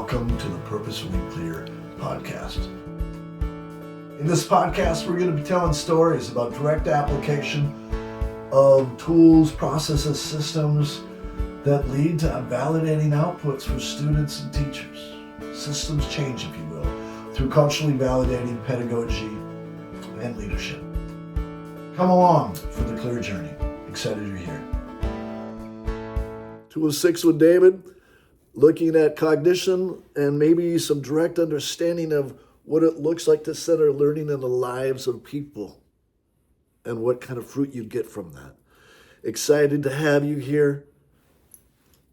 welcome to the Purposefully Clear podcast. In this podcast, we're going to be telling stories about direct application of tools, processes, systems that lead to validating outputs for students and teachers. Systems change, if you will, through culturally validating pedagogy and leadership. Come along for the clear journey. Excited you're here. 206 with David, looking at cognition and maybe some direct understanding of what it looks like to center learning in the lives of people and what kind of fruit you get from that. Excited to have you here.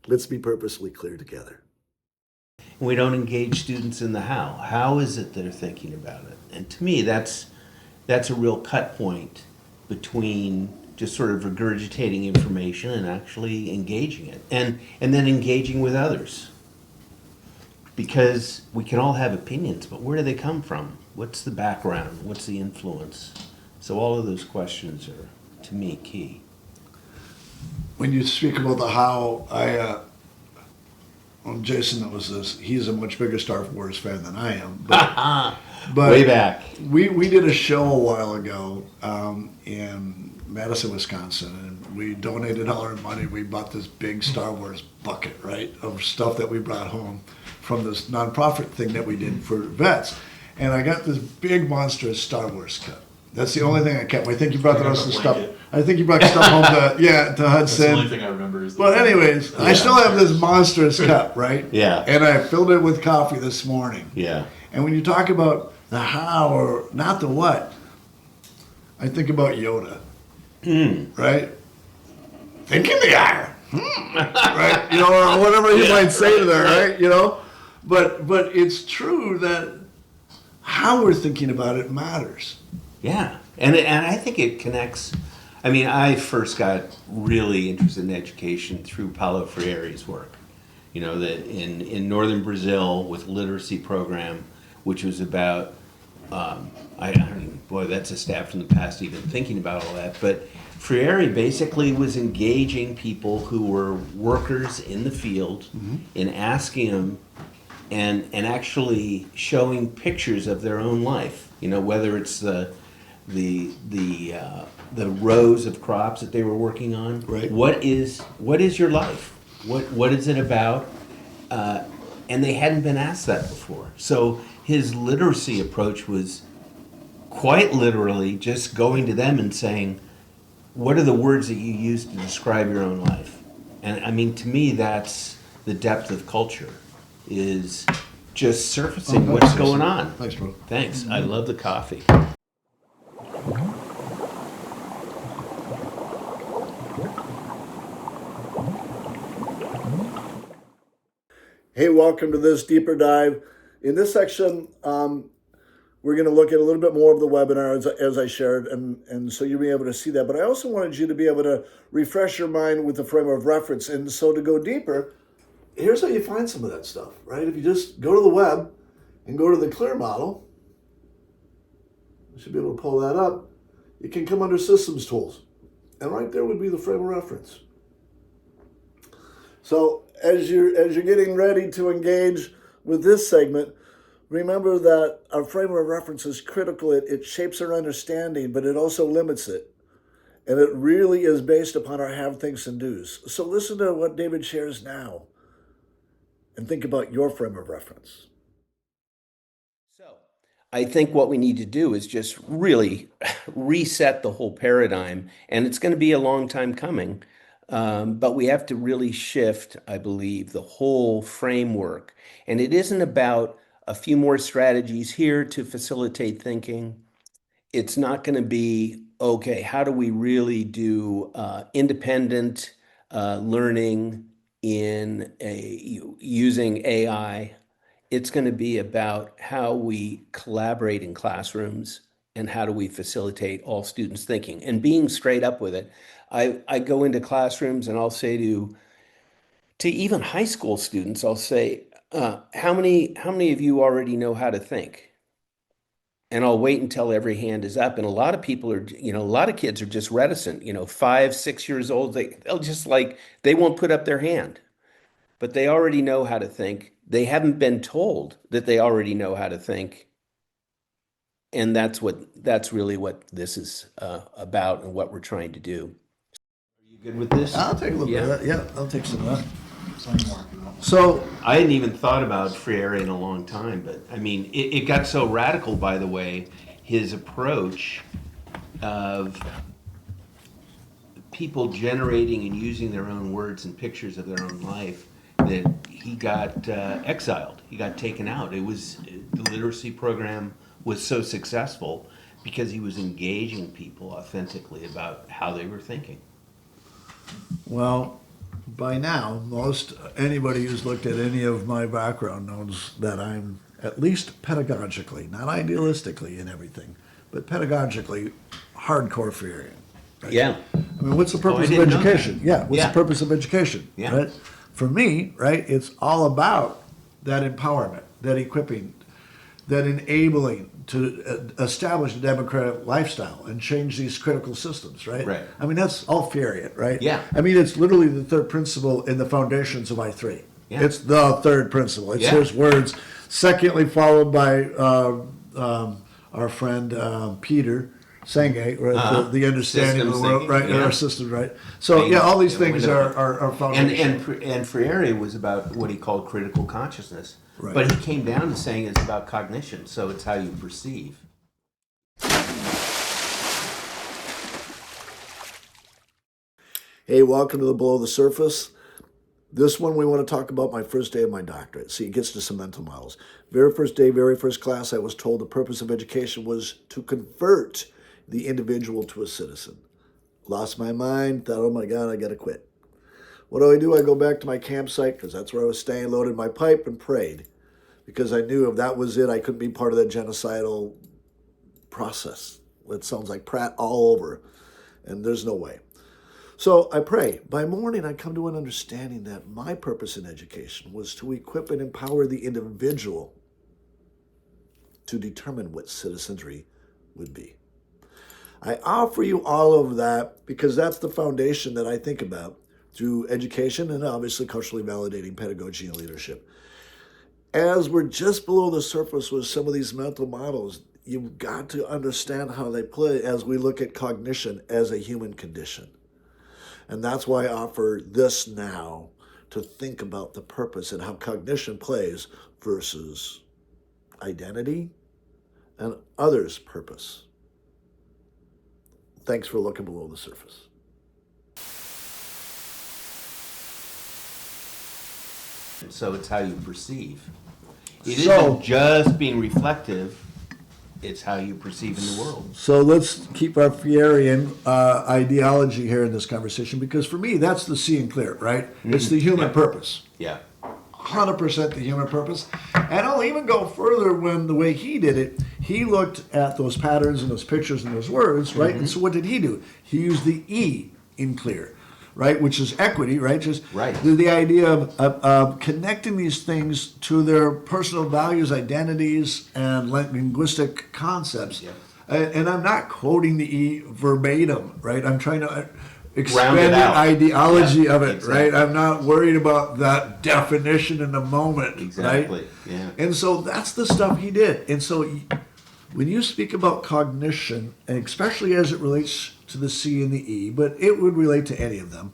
Let's be purposely clear together. We don't engage students in the how. How is it they're thinking about it? And to me, that's a real cut point between just sort of regurgitating information and actually engaging it. And then engaging with others. Because we can all have opinions, but where do they come from? What's the background? What's the influence? So all of those questions are, to me, key. When you speak about the how, Jason knows this. He's a much bigger Star Wars fan than I am. But way back. We did a show a while ago in Madison, Wisconsin, and we donated all our money. We bought this big Star Wars bucket, right, of stuff that we brought home from this nonprofit thing that we did for vets. And I got this big monstrous Star Wars cup. That's the only thing I kept. I think you brought the rest of the stuff. I think you brought stuff home to Hudson. That's the only thing I remember. But anyways, I still have this monstrous cup, right? Yeah. And I filled it with coffee this morning. Yeah. And when you talk about the how or not the what, I think about Yoda, right? Think in the eye, right? You know, or whatever he might say to that, right? You know, but it's true that how we're thinking about it matters. Yeah, and I think it connects. I mean, I first got really interested in education through Paulo Freire's work. You know, that in northern Brazil with literacy program, which was about, I don't even, boy, that's a stab from the past even thinking about all that. But Freire basically was engaging people who were workers in the field and asking them and actually showing pictures of their own life. You know, whether it's the rows of crops that they were working on. Right. What is your life? What is it about? And they hadn't been asked that before. So his literacy approach was quite literally just going to them and saying, what are the words that you use to describe your own life? And I mean, to me, that's the depth of culture, is just surfacing what's going on. Thanks, bro. Thanks. I love the coffee. Hey, welcome to this deeper dive. In this section, we're going to look at a little bit more of the webinar as I shared, and so you'll be able to see that. But I also wanted you to be able to refresh your mind with the frame of reference. And so to go deeper, here's how you find some of that stuff, right? If you just go to the web and go to the Clear model, you should be able to pull that up. You can come under Systems Tools, and right there would be the frame of reference. So as you're getting ready to engage with this segment, remember that our frame of reference is critical. It shapes our understanding, but it also limits it. And it really is based upon our have, thinks, and do's. So listen to what David shares now and think about your frame of reference. So I think what we need to do is just really reset the whole paradigm. And it's going to be a long time coming. But we have to really shift, I believe, the whole framework. And it isn't about a few more strategies here to facilitate thinking. It's not going to be, okay, how do we really do independent learning using AI? It's going to be about how we collaborate in classrooms and how do we facilitate all students thinking and being straight up with it. I go into classrooms and I'll say to even high school students, I'll say, how many of you already know how to think? And I'll wait until every hand is up. And a lot of people are, a lot of kids are just reticent, 5, 6 years old. They'll just they won't put up their hand, but they already know how to think. They haven't been told that they already know how to think. And that's really what this is about and what we're trying to do. Are you good with this? I'll take a little bit of that. Yeah, I'll take some of that. Some marking up. So, I hadn't even thought about Freire in a long time, but I mean, it got so radical, by the way, his approach of people generating and using their own words and pictures of their own life, that he got exiled. He got taken out. The literacy program was so successful because he was engaging people authentically about how they were thinking. well, by now, most anybody who's looked at any of my background knows that I'm at least pedagogically, not idealistically in everything, but pedagogically hardcore Freirean. Right? Yeah. I mean, what's the purpose I of didn't know education? that. Yeah, what's Yeah. the purpose of education? Yeah. Right? For me, right, it's all about that empowerment, that equipping, that enabling to establish a democratic lifestyle and change these critical systems, right? Right. I mean, that's all Freirean, right? Yeah. I mean, it's literally the third principle in the foundations of I3. Yeah. It's the third principle. It's Yeah. his words. Secondly, followed by our friend Peter Senge, right? The understanding of the Systems world, thinking, right? yeah. Our systems, right? So, yeah, all these things window. are foundational. And Freire was about what he called critical consciousness. Right. But he came down to saying it's about cognition, so it's how you perceive. Hey, welcome to the Below the Surface. This one we want to talk about my first day of my doctorate. See, it gets to some mental models. Very first day, very first class, I was told the purpose of education was to convert the individual to a citizen. Lost my mind, thought, oh my God, I got to quit. What do? I go back to my campsite, because that's where I was staying, loaded my pipe, and prayed. Because I knew if that was it, I couldn't be part of that genocidal process. It sounds like Pratt all over, and there's no way. So I pray. By morning, I come to an understanding that my purpose in education was to equip and empower the individual to determine what citizenry would be. I offer you all of that because that's the foundation that I think about through education and obviously culturally validating pedagogy and leadership. As we're just below the surface with some of these mental models, you've got to understand how they play as we look at cognition as a human condition. And that's why I offer this now to think about the purpose and how cognition plays versus identity and others' purpose. Thanks for looking below the surface. So it's how you perceive. It So- isn't just being reflective, it's how you perceive in the world. So let's keep our Freirean ideology here in this conversation, because for me, that's the seeing clear, right? It's the human purpose. Yeah. 100% the human purpose. And I'll even go further when the way he did it, he looked at those patterns and those pictures and those words, right? And so what did he do? He used the E in clear, right? Which is equity, right? Just Right. the idea of connecting these things to their personal values, identities, and linguistic concepts. Yeah. And I'm not quoting the E verbatim, right? I'm trying to Round expand it the out. ideology Yeah, of it, exactly. right? I'm not worried about that definition in the moment, Exactly. right? Yeah. And so that's the stuff he did. And so when you speak about cognition, and especially as it relates to the C and the E, but it would relate to any of them,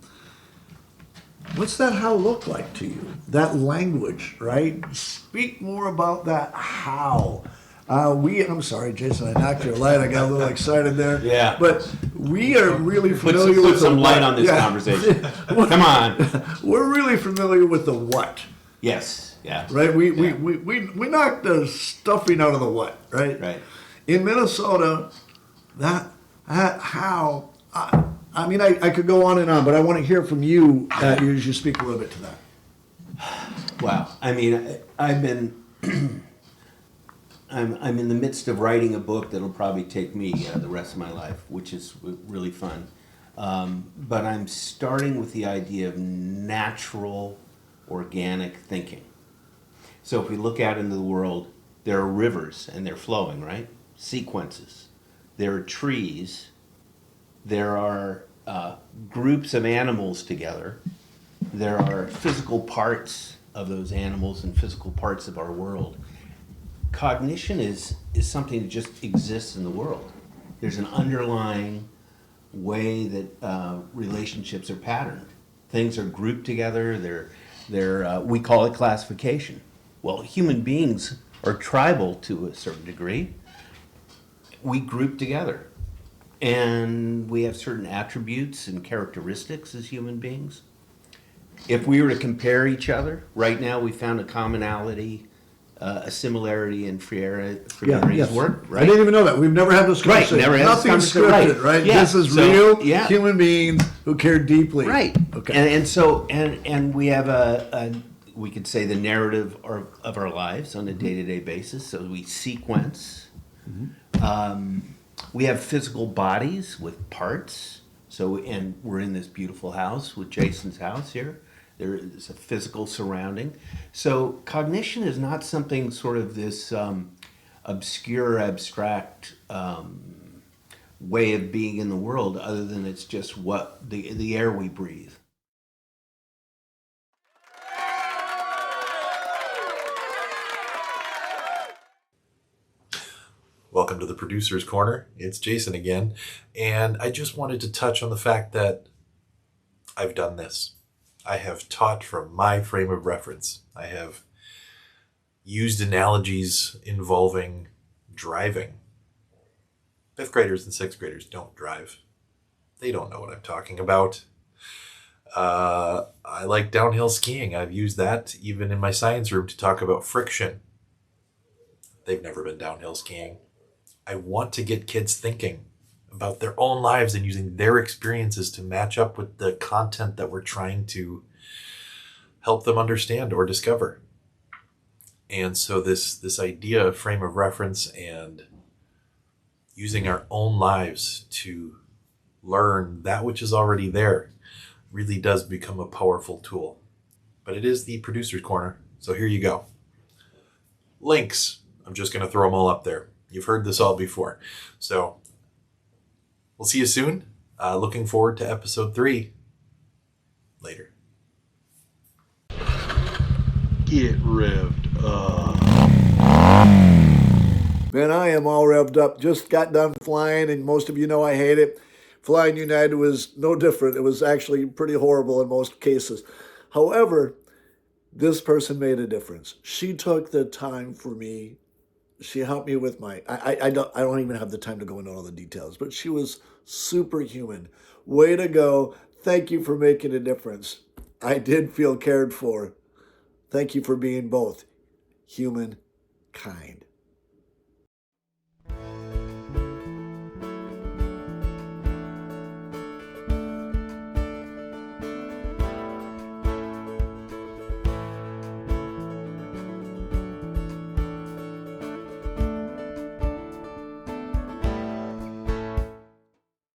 what's that how look like to you? That language, right? Speak more about that how. I'm sorry, Jason, I knocked your light. I got a little excited there. Yeah. But we are really Put familiar some, with put some the light what. on this Yeah. conversation. Come on. We're really familiar with the what, Yes. Yeah. right? We Yeah. we knocked the stuffing out of the what, right? Right. In Minnesota, that how. I mean, I could go on and on, but I want to hear from you as you speak a little bit to that. Wow. I mean, I've been. I'm in the midst of writing a book that'll probably take me the rest of my life, which is really fun. But I'm starting with the idea of natural, organic thinking. So if we look out into the world, there are rivers and they're flowing, right? Sequences. There are trees. There are groups of animals together. There are physical parts those animals and physical parts of our world. Cognition is something that just exists in the world. There's an underlying way that relationships are patterned. Things are grouped together. We call it classification. Well, human beings are tribal to a certain degree. We group together, and we have certain attributes and characteristics as human beings. If we were to compare each other, right now we found a commonality, a similarity in Friere's work, right? I didn't even know that. We've never had this conversation. Right, never had this Nothing conversation, scripted, right? Yeah. This is So, real yeah. human beings who care deeply. Right. Okay. And we have we could say the narrative of our lives on a day-to-day basis. So we sequence. We have physical bodies with parts. So, and we're in this beautiful house with Jason's house here. There is a physical surrounding. So cognition is not something sort of this obscure, abstract way of being in the world, other than it's just what the air we breathe. Welcome to the Producer's Corner. It's Jason again. And I just wanted to touch on the fact that I've done this. I have taught from my frame of reference. I have used analogies involving driving. Fifth graders and sixth graders don't drive. They don't know what I'm talking about. I like downhill skiing. I've used that even in my science room to talk about friction. They've never been downhill skiing. I want to get kids thinking about their own lives and using their experiences to match up with the content that we're trying to help them understand or discover. And so this idea of frame of reference and using our own lives to learn that which is already there really does become a powerful tool. But it is the Producer's Corner, so here you go. Links. I'm just going to throw them all up there. You've heard this all before. So we'll see you soon. Looking forward to episode 3. Later. Get revved up. Man, I am all revved up. Just got done flying, and most of you know I hate it. Flying United was no different. It was actually pretty horrible in most cases. However, this person made a difference. She took the time for me. She helped me with my, I don't even have the time to go into all the details, but she was superhuman. Way to go. Thank you for making a difference. I did feel cared for. Thank you for being both human, kind.